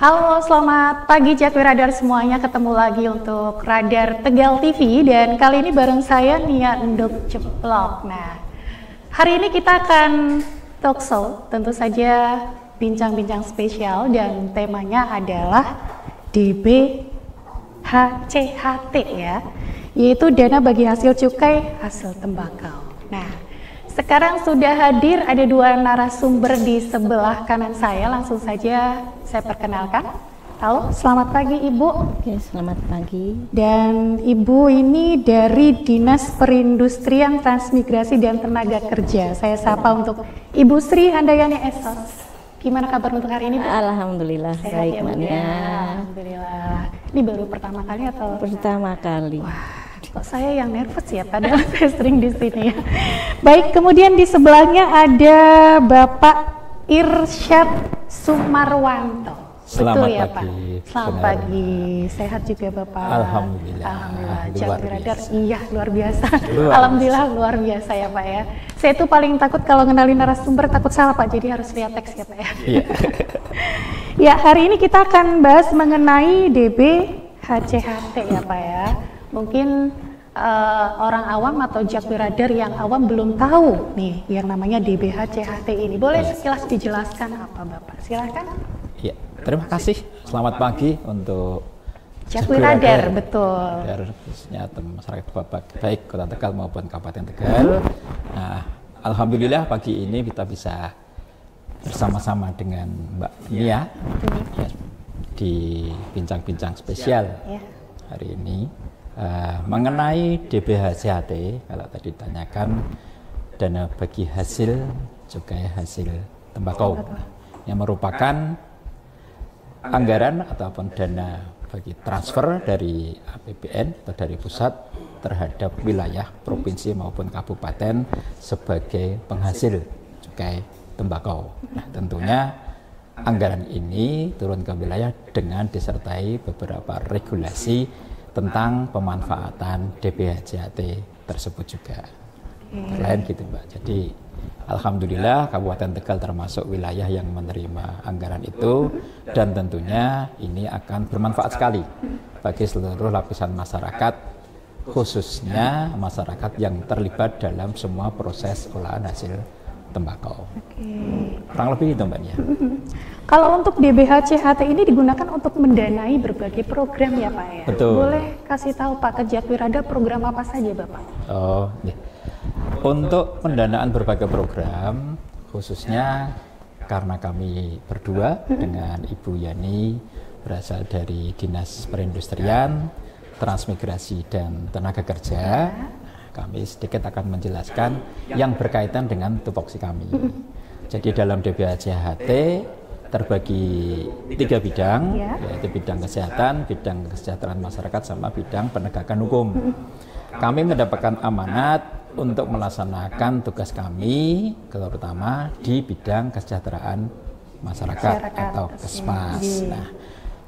Halo, selamat pagi Jakwi Radar semuanya. Ketemu lagi untuk Radar Tegal TV dan kali ini bareng saya Nia Endok Ceplok. Nah, hari ini kita akan talk show, tentu saja bincang-bincang spesial dan temanya adalah DBHCHT ya, yaitu dana bagi hasil cukai hasil tembakau. Nah, sekarang sudah hadir ada dua narasumber di sebelah kanan saya. Langsung saja saya perkenalkan. Halo, selamat pagi Ibu. Oke, selamat pagi. Dan Ibu ini dari Dinas Perindustrian, Transmigrasi dan Tenaga Kerja. Saya sapa untuk Ibu Sri Handayani Esos. Gimana kabar untuk hari ini, Bu? Alhamdulillah Sehat baik, ya, Bu, Mania. ya? Alhamdulillah. Ini baru pertama kali atau? Pertama kali. Wah, kok saya yang nervous ya, padahal saya sering di sini ya. Baik, kemudian di sebelahnya ada Bapak Irsyad Sumarwanto. Selamat Betul ya, pagi. Pak? Selamat Benar. pagi. Sehat juga Bapak? Alhamdulillah. Alhamdulillah. Luar Jakwi Radar, biasa. iya luar biasa. Luar Alhamdulillah luar biasa ya Pak ya. Saya tuh paling takut kalau ngenalin narasumber takut salah Pak, jadi harus lihat teks ya Pak ya. Iya. Ya, hari ini kita akan bahas mengenai DBHCHT ya Pak ya. Mungkin orang awam atau Jakwi Radar yang awam belum tahu nih yang namanya DBHCHT ini. Boleh sekilas dijelaskan apa Bapak? Silakan. Iya. Terima kasih. Selamat pagi untuk Jakwi Radar, betul. Radar, khususnya masyarakat baik Kota Tegal maupun Kabupaten Tegal. Nah, alhamdulillah pagi ini kita bisa bersama-sama dengan Mbak Nia ya, di bincang-bincang spesial Ya. hari ini mengenai DBHCHT. Kalau tadi ditanyakan dana bagi hasil cukai hasil tembakau yang merupakan anggaran ataupun dana bagi transfer dari APBN atau dari pusat terhadap wilayah provinsi maupun kabupaten sebagai penghasil cukai tembakau. Nah, tentunya anggaran ini turun ke wilayah dengan disertai beberapa regulasi tentang pemanfaatan DBHCHT tersebut juga. Selain gitu Mbak, jadi alhamdulillah Kabupaten Tegal termasuk wilayah yang menerima anggaran itu dan tentunya ini akan bermanfaat sekali bagi seluruh lapisan masyarakat, khususnya masyarakat yang terlibat dalam semua proses olahan hasil tembakau. Kurang lebih itu Mbak Nia. Kalau untuk DBHCHT ini digunakan untuk mendanai berbagai program ya Pak ya? Betul. Boleh kasih tahu Pak ke Jakwi Radar program apa saja Bapak? Oh, iya. Untuk pendanaan berbagai program, khususnya karena kami berdua dengan Ibu Yani berasal dari Dinas Perindustrian, Transmigrasi dan Tenaga Kerja, kami sedikit akan menjelaskan yang berkaitan dengan tupoksi kami. Jadi dalam DBHCHT terbagi 3 bidang, yaitu bidang kesehatan, bidang kesejahteraan masyarakat, sama bidang penegakan hukum. Kami mendapatkan amanat untuk melaksanakan tugas kami, terutama di bidang kesejahteraan masyarakat atau Kesmas. Nah,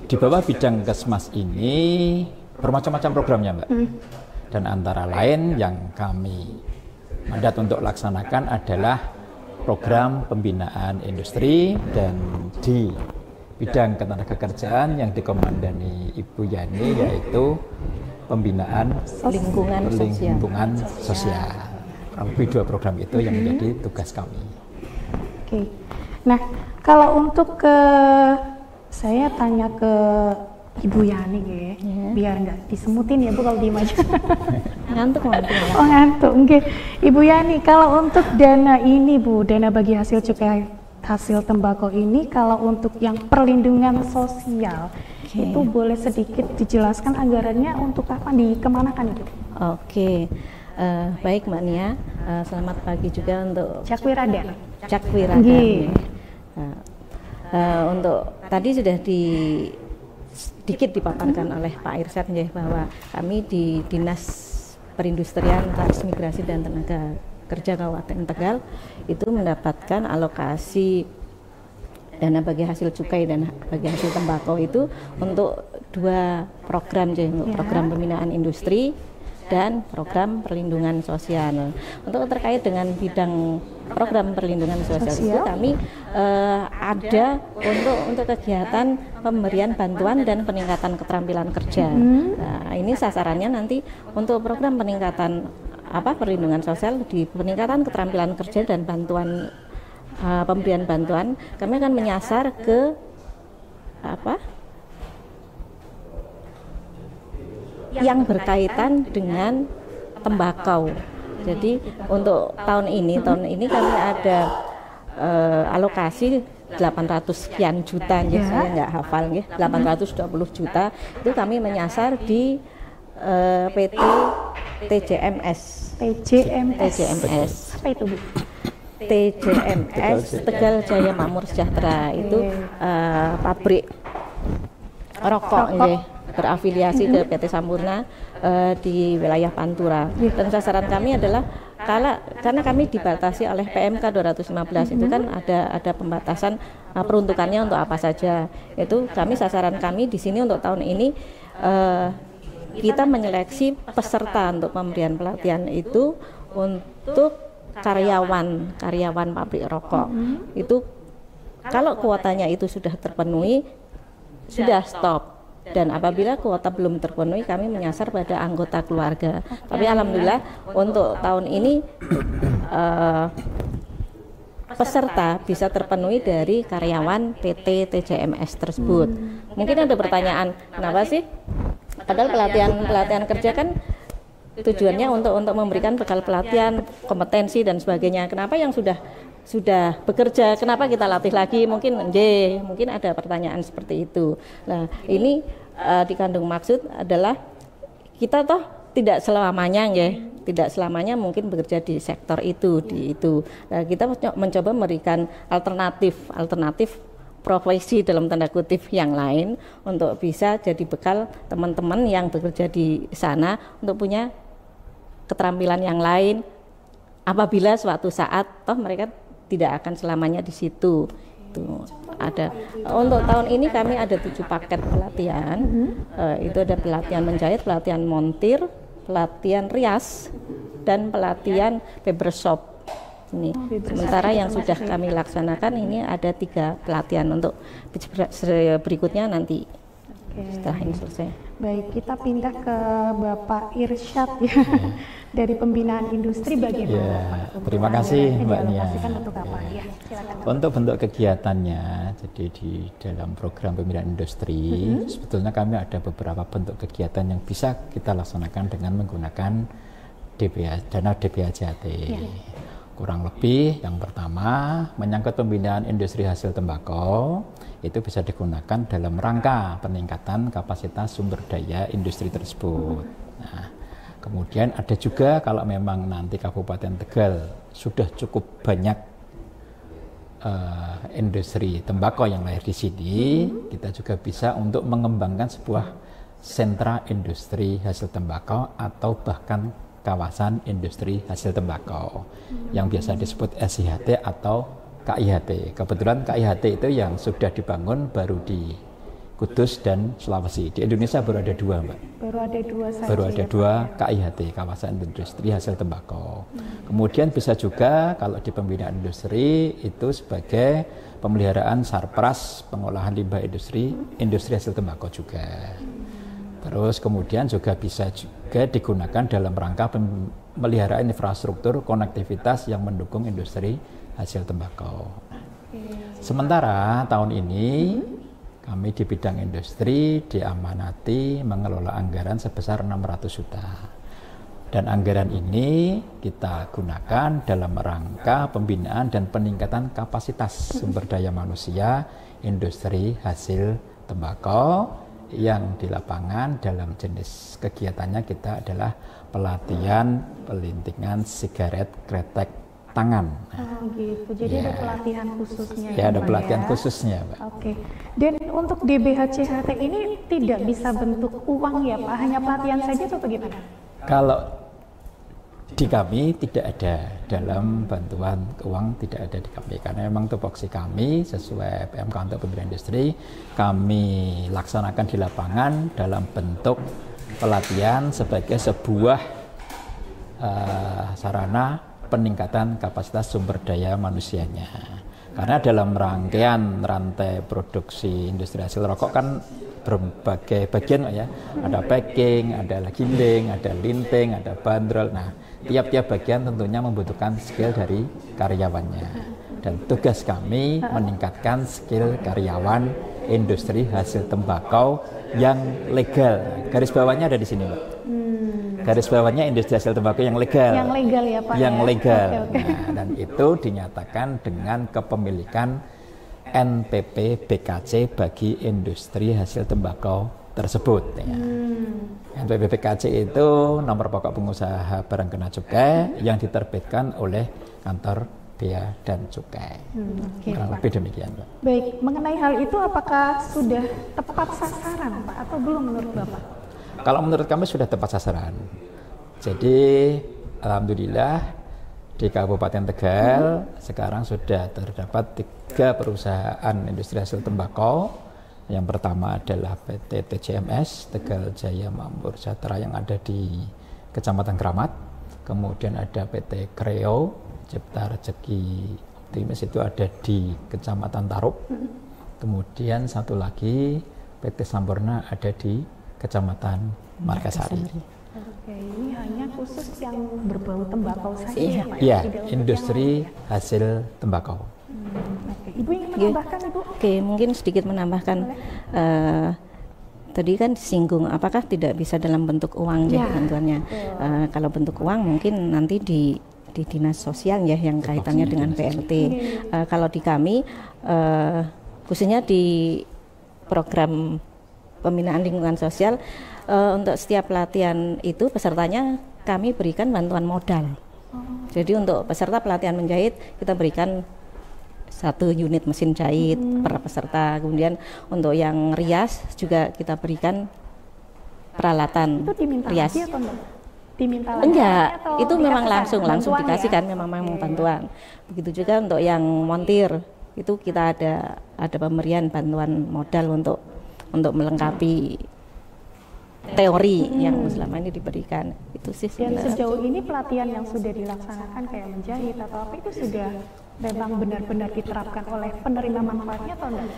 di bawah bidang Kesmas ini bermacam-macam programnya, Mbak. Dan antara lain yang kami mandat untuk laksanakan adalah program pembinaan industri, dan di bidang ketenagakerjaan yang dikomandani Ibu Yani yaitu pembinaan Lingkungan sosial. Lebih 2 program itu yang menjadi tugas kami. Oke. Nah, kalau untuk saya tanya ke Ibu Yani ya, biar nggak disemutin ya Bu kalau diem aja. Ngantuk. Oh ngantuk, oke. Ibu Yani, kalau untuk dana ini Bu, dana bagi hasil cukai hasil tembakau ini, kalau untuk yang perlindungan sosial, itu boleh sedikit dijelaskan anggarannya untuk kapan dikemanakan itu? Oke, baik Mbak Nia. Selamat pagi juga untuk Jakwi Radar. Jakwi Radar. Untuk tadi sudah sedikit dipaparkan oleh Pak Irsyad ya, bahwa kami di Dinas Perindustrian, Transmigrasi dan Tenaga Kerja Kabupaten Tegal itu mendapatkan alokasi dana bagi hasil cukai dan bagi hasil tembakau itu untuk 2 program, untuk program pembinaan industri dan program perlindungan sosial. Untuk terkait dengan bidang program perlindungan sosial itu kami ada untuk kegiatan pemberian bantuan dan peningkatan keterampilan kerja. Nah, ini sasarannya nanti untuk program peningkatan perlindungan sosial di peningkatan keterampilan kerja dan bantuan pemberian bantuan, kami akan menyasar ke yang berkaitan dengan tembakau. Jadi untuk tahun ini kami ada alokasi 800 sekian juta, saya nggak hafal, 820 juta itu kami menyasar di PT TJMS. Apa itu, Bu? TJMS Tegal Jaya Makmur Sejahtera, itu pabrik rokok. Berafiliasi ke PT Sampurna di wilayah Pantura. Dan sasaran kami adalah karena kami dibatasi oleh PMK 215 itu kan ada pembatasan peruntukannya untuk apa saja. Itu sasaran kami di sini untuk tahun ini kita menyeleksi peserta untuk pemberian pelatihan itu untuk karyawan pabrik rokok. Itu kalau kuotanya itu sudah terpenuhi, sudah stop. Dan apabila kuota belum terpenuhi, kami menyasar pada anggota keluarga. Tapi alhamdulillah untuk tahun ini peserta bisa terpenuhi dari karyawan PT TJMS tersebut. Mungkin ada pertanyaan, kenapa sih? Padahal pelatihan kerja kan tujuannya untuk memberikan bekal pelatihan, kompetensi dan sebagainya. Kenapa yang sudah bekerja, kenapa kita latih lagi? Mungkin ada pertanyaan seperti itu. Nah, ini dikandung maksud adalah kita toh tidak selamanya mungkin bekerja di sektor itu. Nah, kita mencoba memberikan alternatif profesi dalam tanda kutip yang lain untuk bisa jadi bekal teman-teman yang bekerja di sana untuk punya keterampilan yang lain apabila suatu saat toh mereka tidak akan selamanya di situ. Itu ada. Untuk tahun ini kami ada 7 paket pelatihan. Itu ada pelatihan menjahit, pelatihan montir, pelatihan rias, dan pelatihan paper shop. Ini. Sementara yang sudah kami laksanakan ini ada 3 pelatihan. Untuk berikutnya nanti setelah ini selesai. Baik, kita pindah ke Bapak Irsyad ya. Dari pembinaan industri bagaimana? Terima kasih Mbak Nia. Untuk apa? Untuk bentuk kegiatannya, jadi di dalam program pembinaan industri, sebetulnya kami ada beberapa bentuk kegiatan yang bisa kita laksanakan dengan menggunakan dana DBHJAT. Kurang lebih yang pertama menyangkut pembinaan industri hasil tembakau, itu bisa digunakan dalam rangka peningkatan kapasitas sumber daya industri tersebut. Nah, kemudian ada juga kalau memang nanti Kabupaten Tegal sudah cukup banyak industri tembakau yang lahir di sini, kita juga bisa untuk mengembangkan sebuah sentra industri hasil tembakau atau bahkan kawasan industri hasil tembakau yang biasa disebut SIHT atau KIHT. Kebetulan KIHT itu yang sudah dibangun baru di Kudus dan Sulawesi. Di Indonesia baru ada 2, Mbak. Baru ada 2 KIHT, kawasan industri hasil tembakau. Kemudian bisa juga kalau di pembinaan industri itu sebagai pemeliharaan sarpras, pengolahan limbah industri hasil tembakau juga. Terus kemudian juga bisa juga digunakan dalam rangka pemeliharaan infrastruktur konektivitas yang mendukung industri hasil tembakau. Sementara tahun ini kami di bidang industri diamanati mengelola anggaran sebesar 600 juta. Dan anggaran ini kita gunakan dalam rangka pembinaan dan peningkatan kapasitas sumber daya manusia industri hasil tembakau yang di lapangan. Dalam jenis kegiatannya kita adalah pelatihan pelintingan sigaret kretek tangan. Gitu. Jadi ada pelatihan khususnya. Ya, ada pelatihan khususnya, Pak. Oke. Dan untuk DBHJAT ini tidak bisa bentuk uang ya, Pak? Hanya pelatihan saja atau bagaimana? Kalau di kami tidak ada dalam bantuan uang, tidak ada di kami karena memang tupoksi kami sesuai PMK untuk pembinaan industri kami laksanakan di lapangan dalam bentuk pelatihan sebagai sebuah sarana peningkatan kapasitas sumber daya manusianya. Karena dalam rangkaian rantai produksi industri hasil rokok kan berbagai bagian ya. Ada packing, ada giling, ada linting, ada bandrol. Nah, tiap-tiap bagian tentunya membutuhkan skill dari karyawannya. Dan tugas kami meningkatkan skill karyawan industri hasil tembakau yang legal. Garis bawahnya ada di sini, Mbak. Garis bawahnya industri hasil tembakau yang legal. Yang legal ya Pak. Yang legal. Oke. Nah, dan itu dinyatakan dengan kepemilikan NPP BKC bagi industri hasil tembakau tersebut. Ya. NPP BKC itu nomor pokok pengusaha barang kena cukai yang diterbitkan oleh kantor Bea dan Cukai. Kurang lebih demikian, Pak. Baik, mengenai hal itu apakah sudah tepat sasaran Pak atau belum menurut Bapak? Kalau menurut kami sudah tepat sasaran. Jadi alhamdulillah di Kabupaten Tegal sekarang sudah terdapat 3 perusahaan industri hasil tembakau. Yang pertama adalah PT TJMS Tegal Jaya Makmur Sejahtera yang ada di Kecamatan Kramat. Kemudian ada PT Kreo Cipta Rezeki Optimis itu ada di Kecamatan Tarub. Kemudian satu lagi PT Sampurna ada di Kecamatan Margasari. Oke, ini hanya khusus yang berbau tembakau saja ya Pak? Iya, Tidak untuk industri yang lain. hasil tembakau. Oke. Ibu ingin menambahkan Ibu? Oke, mungkin sedikit menambahkan. Tadi kan disinggung apakah tidak bisa dalam bentuk uang ya bantuannya. Kalau bentuk uang mungkin nanti di dinas sosial ya yang kaitannya dengan PLT. Kalau di kami khususnya di program pembinaan lingkungan sosial, untuk setiap pelatihan itu pesertanya kami berikan bantuan modal. Jadi untuk peserta pelatihan menjahit kita berikan 1 unit mesin jahit per peserta. Kemudian untuk yang rias juga kita berikan peralatan Itu diminta rias. lagi atau enggak? Diminta lagi Enggak, atau itu memang dikasihkan? langsung Bantuan dikasihkan, ya? memang bantuan. Begitu juga untuk yang montir itu kita ada pemberian bantuan modal untuk melengkapi teori yang selama ini diberikan. Itu sih Dan sebenarnya. sejauh ini pelatihan yang sudah dilaksanakan kayak menjahit atau apa itu sudah memang benar-benar diterapkan oleh penerima manfaatnya atau enggak?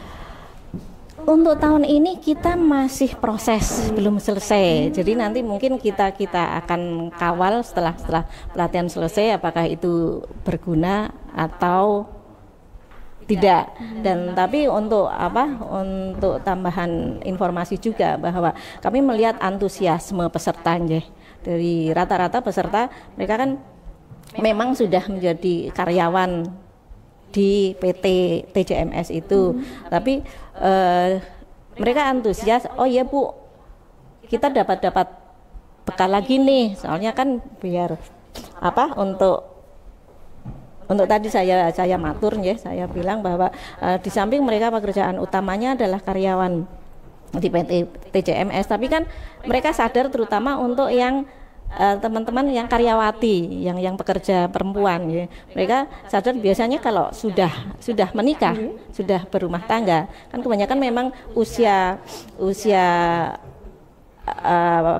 Untuk tahun ini kita masih proses, belum selesai. Jadi nanti mungkin kita akan kawal setelah pelatihan selesai apakah itu berguna atau tidak. Dan tapi untuk tambahan informasi juga bahwa kami melihat antusiasme peserta dari rata-rata peserta, mereka kan memang sudah menjadi karyawan di PT TJMS itu, tapi mereka antusias. Oh ya Bu, kita dapat bekal lagi nih, soalnya kan biar untuk tadi saya matur saya bilang bahwa di samping mereka pekerjaan utamanya adalah karyawan di PT TJMS, tapi kan mereka sadar terutama untuk yang teman-teman yang karyawati, yang pekerja perempuan ya. Mereka sadar biasanya kalau sudah menikah, sudah berumah tangga, kan kebanyakan memang usia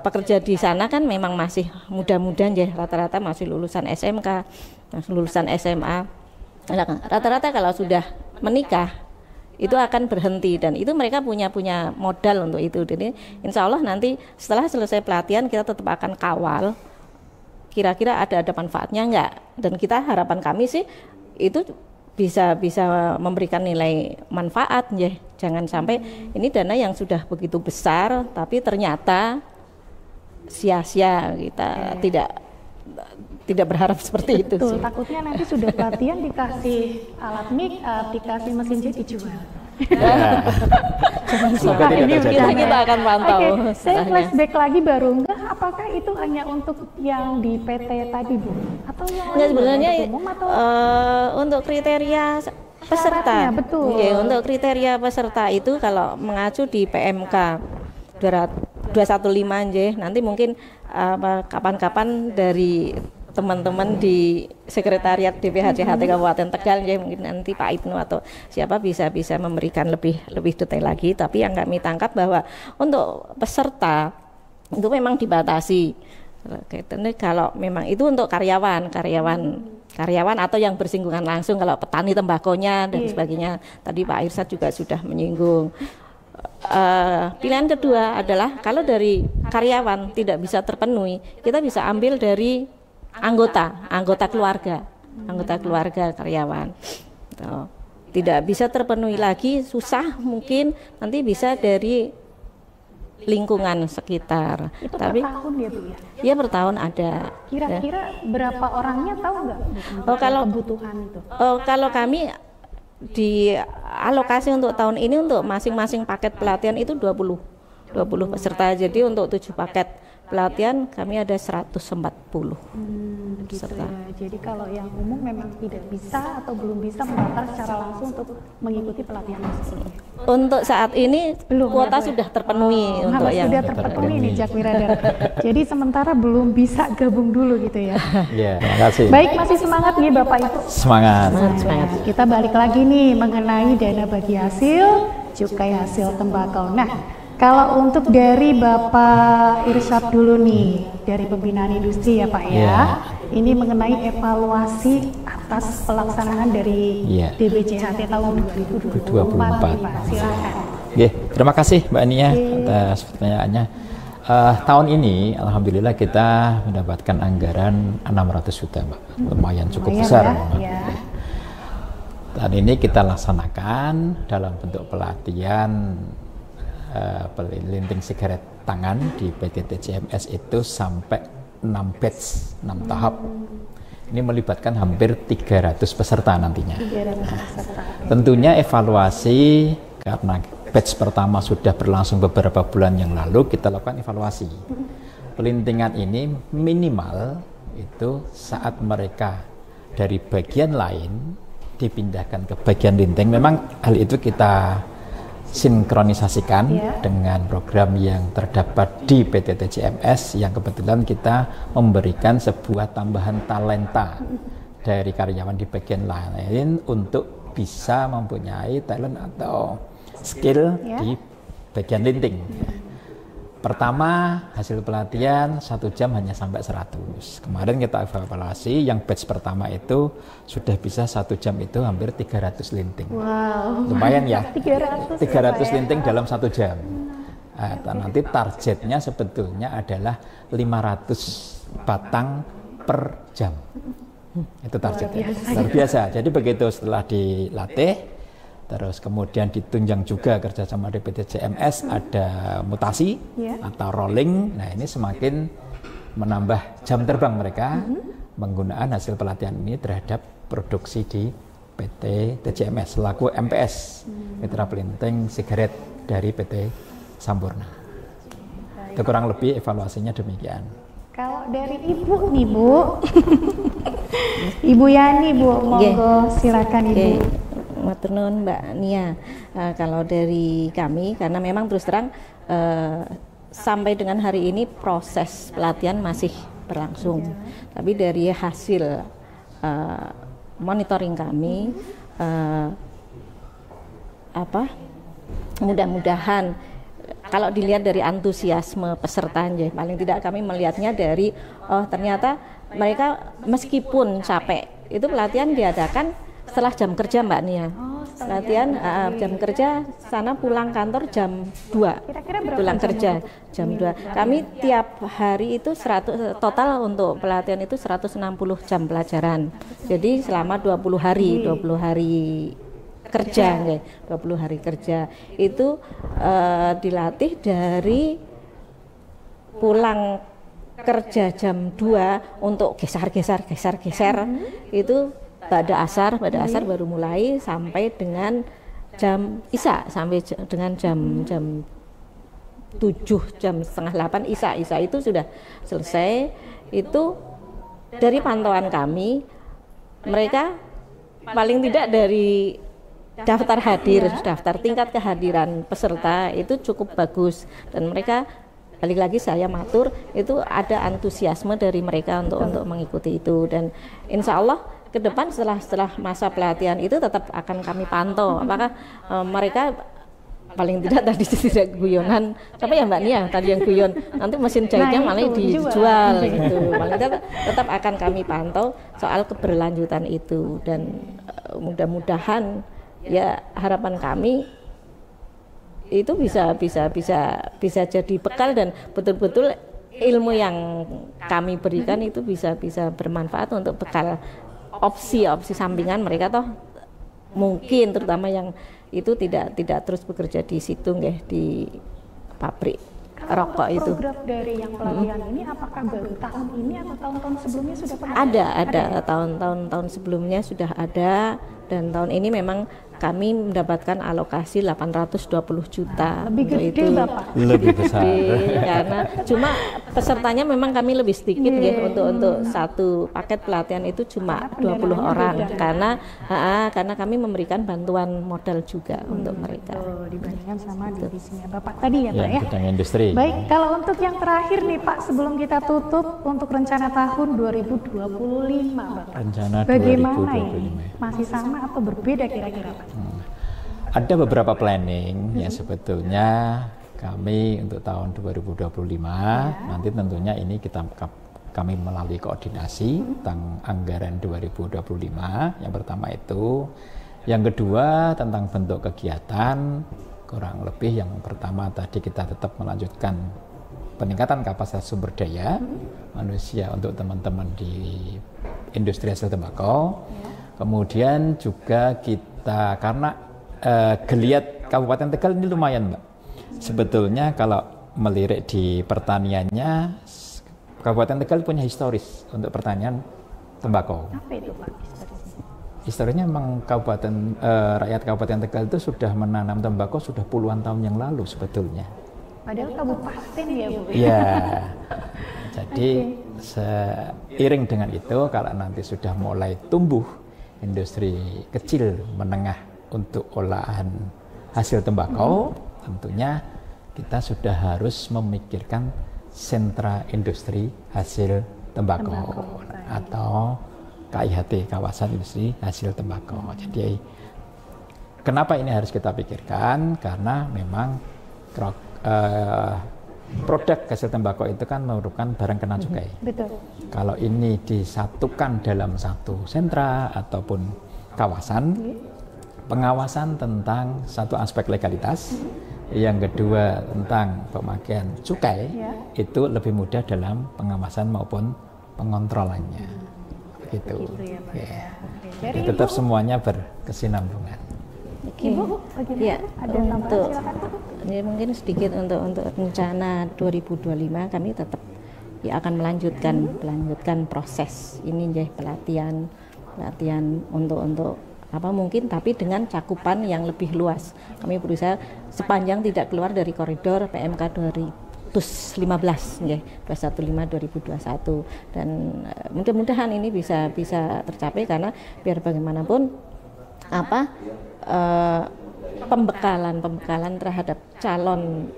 pekerja di sana kan memang masih muda-muda ya, rata-rata masih lulusan SMK, lulusan SMA. Rata-rata kalau sudah menikah itu akan berhenti, dan itu mereka punya modal untuk itu. Jadi insya Allah nanti setelah selesai pelatihan kita tetap akan kawal kira-kira ada manfaatnya enggak, dan kita harapan kami sih itu bisa memberikan nilai manfaat ya. Jangan sampai ini dana yang sudah begitu besar tapi ternyata sia-sia. Kita tidak berharap seperti itu. Betul, sih. takutnya nanti sudah pelatihan dikasih alat mic, dikasih mesin jahit dijual. Semoga tidak terjadi. Kita akan pantau. Oke, saya setelahnya. flashback lagi baru enggak, apakah itu hanya untuk yang di PT tadi Bu? Atau yang Nggak, lain, sebenarnya untuk umum atau untuk kriteria peserta. Syaratnya, betul. Ya, untuk kriteria peserta itu kalau mengacu di PMK 215 nanti mungkin kapan-kapan dari teman-teman di sekretariat DPHCHT Kabupaten Tegal mungkin nanti Pak Ibnu atau siapa bisa memberikan lebih detail lagi. Tapi yang kami tangkap bahwa untuk peserta itu memang dibatasi. Kalau memang itu untuk karyawan atau yang bersinggungan langsung, kalau petani tembakonya dan sebagainya. Tadi Pak Irsad juga sudah menyinggung. Pilihan kedua adalah kalau dari karyawan tidak bisa terpenuhi, kita bisa ambil dari anggota keluarga karyawan. Tidak bisa terpenuhi lagi, susah, mungkin nanti bisa dari lingkungan sekitar. Itu Tapi per tahun ya Bu ya? Ya per tahun ada. Kira-kira berapa orangnya tahu nggak? Kalau kebutuhan itu? Kalau kami di alokasi untuk tahun ini untuk masing-masing paket pelatihan itu 20 peserta. Jadi untuk 7 paket pelatihan kami ada 140 peserta. Ya. Jadi kalau yang umum memang tidak bisa atau belum bisa mendaftar secara langsung untuk mengikuti pelatihan tersebut. Untuk saat ini belum kuota sudah terpenuhi untuk yang sudah terpenuhi nih Jakwi Radar. Jadi sementara belum bisa gabung dulu gitu ya. Iya, terima kasih. Baik, masih semangat nih Bapak Ibu. Semangat. Semangat. Kita balik lagi nih mengenai dana bagi hasil cukai hasil tembakau. Nah, kalau untuk dari Bapak Irsad dulu nih, dari pembinaan industri ya Pak ya, ini mengenai evaluasi atas pelaksanaan dari DBCHT tahun 2024 nih Pak, silakan. Terima kasih Mbak Nia atas pertanyaannya. Tahun ini Alhamdulillah kita mendapatkan anggaran 600 juta Mbak, lumayan cukup besar. Tahun ini kita laksanakan dalam bentuk pelatihan pelinting sigaret tangan di PT TCMS itu sampai 6 batch, 6 tahap. Ini melibatkan hampir 300 peserta nantinya. 300 peserta. Tentunya evaluasi karena batch pertama sudah berlangsung beberapa bulan yang lalu, kita lakukan evaluasi. Pelintingan ini minimal itu saat mereka dari bagian lain dipindahkan ke bagian linting. Memang hal itu kita sinkronisasikan dengan program yang terdapat di PT TCMS yang kebetulan kita memberikan sebuah tambahan talenta dari karyawan di bagian lain untuk bisa mempunyai talent atau skill di bagian linting. Pertama, hasil pelatihan 1 jam hanya sampai 100. Kemarin kita evaluasi yang batch pertama itu sudah bisa 1 jam itu hampir 300 linting. Wow. Lumayan ya. 300 linting dalam 1 jam. Nanti targetnya sebetulnya adalah 500 batang per jam. Itu targetnya. Luar biasa. Jadi begitu setelah dilatih, terus kemudian ditunjang juga kerjasama di PT CMS ada mutasi atau rolling. Nah ini semakin menambah jam terbang mereka menggunakan hasil pelatihan ini terhadap produksi di PT TCMS selaku MPS Mitra Pelinting Sigaret dari PT Sampurna. Itu kurang lebih evaluasinya demikian. Kalau dari Ibu nih Bu, Ibu Yani Bu, monggo silakan Ibu. Matur nuwun Mbak Nia. Kalau dari kami, karena memang terus terang sampai dengan hari ini proses pelatihan masih berlangsung. Tapi dari hasil monitoring kami, mudah-mudahan kalau dilihat dari antusiasme peserta, paling tidak kami melihatnya dari ternyata mereka meskipun capek, itu pelatihan diadakan setelah jam kerja Mbak Nia. Latihan jam kerja, sana pulang kantor jam 2. Kira-kira berapa pulang kerja jam 2. Kami tiap hari itu total untuk pelatihan itu 160 jam pelajaran. Jadi selama 20 hari kerja, 20 hari kerja itu dilatih dari pulang kerja jam 2 untuk geser itu pada asar baru mulai sampai dengan jam isya, sampai dengan jam 7, jam setengah 8 isya itu sudah selesai. Itu dari pantauan kami, mereka paling tidak dari daftar tingkat kehadiran peserta itu cukup bagus, dan mereka balik lagi saya matur itu ada antusiasme dari mereka untuk mengikuti itu, dan insya Allah ke depan setelah masa pelatihan itu tetap akan kami pantau apakah mereka paling tidak tadi tidak guyonan, siapa ya Mbak Nia tadi yang guyon, nanti mesin jahitnya malah dijual gitu. Paling tetap akan kami pantau soal keberlanjutan itu, dan mudah-mudahan ya harapan kami itu bisa jadi bekal, dan betul-betul ilmu yang kami berikan itu bisa bermanfaat untuk bekal opsi sampingan mereka, toh mungkin terutama yang itu tidak terus bekerja di situ nggih, di pabrik rokok itu. Program dari yang pelatihan ini apakah baru tahun ini atau tahun-tahun sebelumnya sudah pernah? Ada tahun sebelumnya sudah ada, dan tahun ini memang kami mendapatkan alokasi 820 juta. Lebih gede itu Bapak? Lebih besar. Karena cuma pesertanya memang kami lebih sedikit ya, untuk satu paket pelatihan itu cuma 20 orang karena kami memberikan bantuan modal juga untuk mereka. Dibandingkan sama divisinya Bapak tadi ya Pak ya? Bidang industri. Baik, kalau untuk yang terakhir nih Pak, sebelum kita tutup untuk rencana tahun 2025 Bapak. Rencana bagaimana 2025. ini? Masih sama atau berbeda kira-kira Pak? Ada beberapa planning yang sebetulnya kami untuk tahun 2025 nanti tentunya ini kami melalui koordinasi tentang anggaran 2025. Yang pertama itu, yang kedua tentang bentuk kegiatan, kurang lebih yang pertama tadi kita tetap melanjutkan peningkatan kapasitas sumber daya manusia untuk teman-teman di industri hasil tembakau. Kemudian juga kita karena geliat Kabupaten Tegal ini lumayan Mbak. Sebetulnya kalau melirik di pertaniannya, Kabupaten Tegal punya historis untuk pertanian tembakau. Apa itu Pak? Historisnya memang rakyat Kabupaten Tegal itu sudah menanam tembakau sudah puluhan tahun yang lalu sebetulnya. Padahal kabupaten ya Bu? Iya. Jadi seiring dengan itu kalau nanti sudah mulai tumbuh industri kecil menengah untuk olahan hasil tembakau, tentunya kita sudah harus memikirkan sentra industri hasil tembakau atau KIHT, kawasan industri hasil tembakau. Jadi kenapa ini harus kita pikirkan? Karena memang produk hasil tembakau itu kan merupakan barang kena cukai. Betul. Kalau ini disatukan dalam satu sentra ataupun kawasan, pengawasan tentang satu aspek legalitas, yang kedua tentang pemakaian cukai, itu lebih mudah dalam pengawasan maupun pengontrolannya. Gitu. Ya, Pak. Ya. Dari Tetap semuanya berkesinambungan. Ibu, Ya, ada untuk tambahan ini mungkin sedikit untuk rencana 2025 kami tetap akan melanjutkan proses ini ya, pelatihan untuk apa mungkin, tapi dengan cakupan yang lebih luas. Kami berusaha sepanjang tidak keluar dari koridor PMK 2015 ya, 215/2021, dan mudah-mudahan ini bisa tercapai, karena biar bagaimanapun pembekalan terhadap calon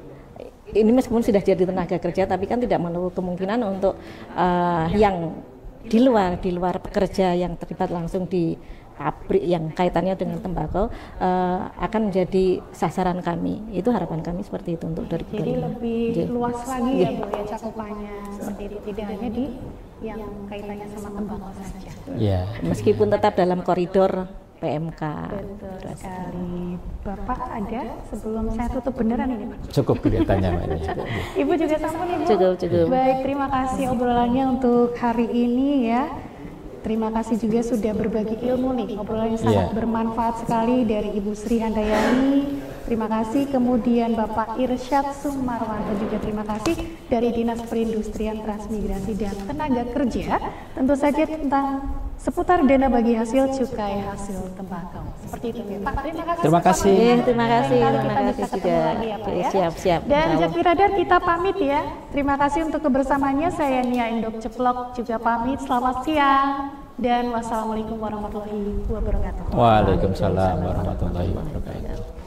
ini meskipun sudah jadi tenaga kerja, tapi kan tidak menutup kemungkinan untuk yang di luar pekerja yang terlibat langsung di pabrik yang kaitannya dengan tembakau akan menjadi sasaran kami. Itu harapan kami seperti itu untuk 2025. Jadi lebih luas lagi ya Bu ya cakupannya, seperti itu, tidak hanya di yang kaitannya sama tembakau saja. Ya. Meskipun tetap dalam koridor PMK. Betul sekali. Bapak ada sebelum saya tutup beneran ini Pak? Cukup kelihatannya Mbak. Ibu juga sampun Ibu? Cukup. Baik, terima kasih obrolannya untuk hari ini ya. Terima kasih juga sudah berbagi ilmu nih, obrolan yang sangat bermanfaat sekali dari Ibu Sri Handayani. Terima kasih, kemudian Bapak Irsyad Sumarwanto juga terima kasih dari Dinas Perindustrian Transmigrasi dan Tenaga Kerja. Tentu saja tentang seputar dana bagi hasil cukai hasil tembakau. Seperti itu ya Pak. Terima kasih. Terima kasih. Terima kasih Kita juga. lagi ya Pak ya. Siap. Dan Jakti Radar kita pamit ya. Terima kasih untuk kebersamaannya. Saya Nia Indok Ceplok juga pamit. Selamat siang dan wassalamualaikum warahmatullahi wabarakatuh. Waalaikumsalam warahmatullahi wabarakatuh.